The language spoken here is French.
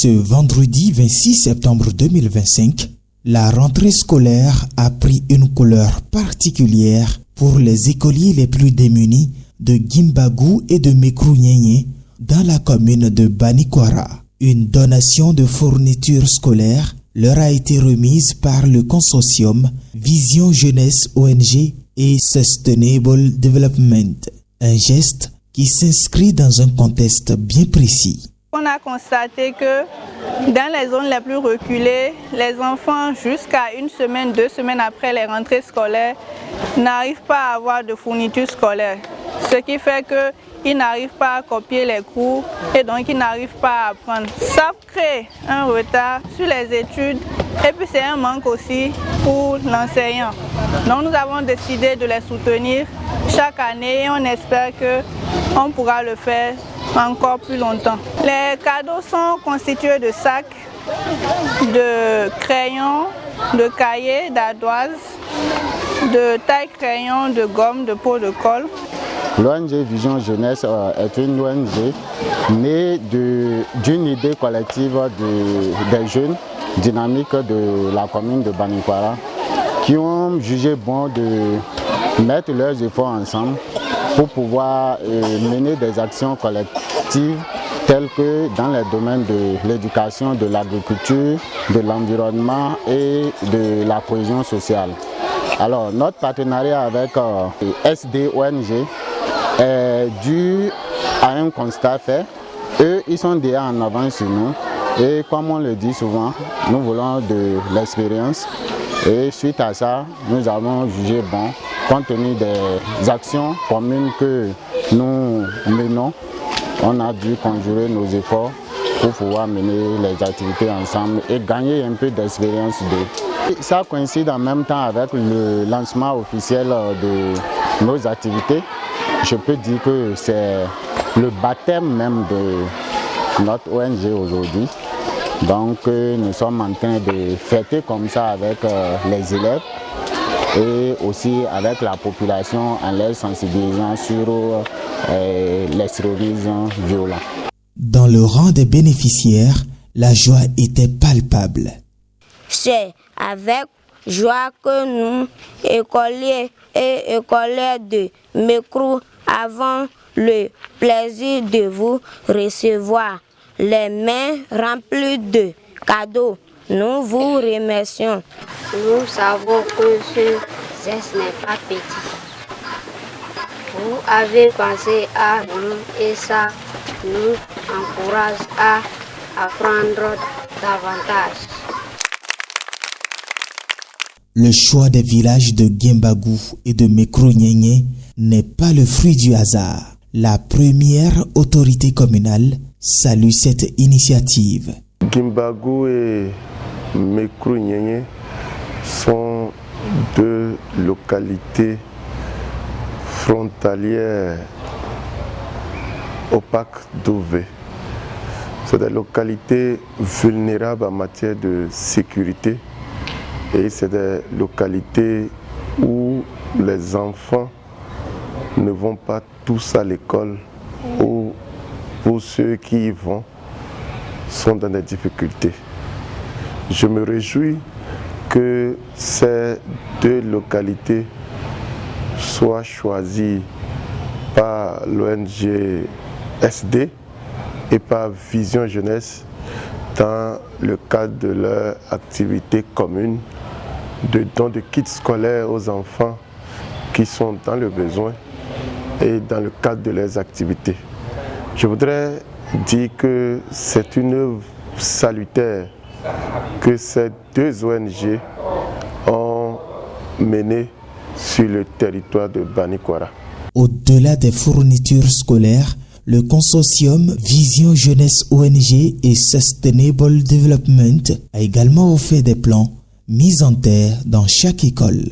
Ce vendredi 26 septembre 2025, la rentrée scolaire a pris une couleur particulière pour les écoliers les plus démunis de Gimbagou et de Mekru-Nyenye dans la commune de Banikwara. Une donation de fournitures scolaires leur a été remise par le consortium Vision Jeunesse ONG et Sustainable Development, un geste qui s'inscrit dans un contexte bien précis. On a constaté que dans les zones les plus reculées, les enfants jusqu'à une semaine, 2 semaines après les rentrées scolaires n'arrivent pas à avoir de fournitures scolaires. Ce qui fait qu'ils n'arrivent pas à copier les cours et donc ils n'arrivent pas à apprendre. Ça crée un retard sur les études et puis c'est un manque aussi pour l'enseignant. Donc nous avons décidé de les soutenir chaque année et on espère qu'on pourra le faire encore plus longtemps. Les cadeaux sont constitués de sacs, de crayons, de cahiers, d'ardoises, de taille-crayon, de gomme, de pot de colle. L'ONG Vision Jeunesse est une ONG née d'une idée collective des jeunes dynamiques de la commune de Banikwara qui ont jugé bon de mettre leurs efforts ensemble pour pouvoir mener des actions collectives telles que dans les domaines de l'éducation, de l'agriculture, de l'environnement et de la cohésion sociale. Alors notre partenariat avec SDONG est dû à un constat fait. Eux, ils sont déjà en avance sur nous et comme on le dit souvent, nous voulons de l'expérience et suite à ça, nous avons jugé bon, compte tenu des actions communes que nous menons, on a dû conjurer nos efforts pour pouvoir mener les activités ensemble et gagner un peu d'expérience d'eux. Ça coïncide en même temps avec le lancement officiel de nos activités. Je peux dire que c'est le baptême même de notre ONG aujourd'hui. Donc nous sommes en train de fêter comme ça avec les élèves et aussi avec la population en les sensibilisant sur l'extrémisme violent. Dans le rang des bénéficiaires, la joie était palpable. C'est avec joie que nous, écoliers et écolières de Mekru, avons le plaisir de vous recevoir les mains remplies de cadeaux. Nous vous remercions. Nous savons que ce geste n'est pas petit. Vous avez pensé à nous et ça nous encourage à apprendre davantage. Le choix des villages de Gimbagou et de Mekru-Nyenye n'est pas le fruit du hasard. La première autorité communale salue cette initiative. Gimbagou et Mekru-Nyenye sont deux localités frontalières opaques d'Ouvé. C'est des localités vulnérables en matière de sécurité et c'est des localités où les enfants ne vont pas tous à l'école ou pour ceux qui y vont sont dans des difficultés. Je me réjouis que ces deux localités soient choisies par l'ONG SD et par Vision Jeunesse dans le cadre de leur activité commune de don de kits scolaires aux enfants qui sont dans le besoin et dans le cadre de leurs activités. Je voudrais dire que c'est une œuvre salutaire que ces deux ONG ont menée sur le territoire de Banikwara. Au-delà des fournitures scolaires, le consortium Vision Jeunesse ONG et Sustainable Development a également offert des plans mis en terre dans chaque école.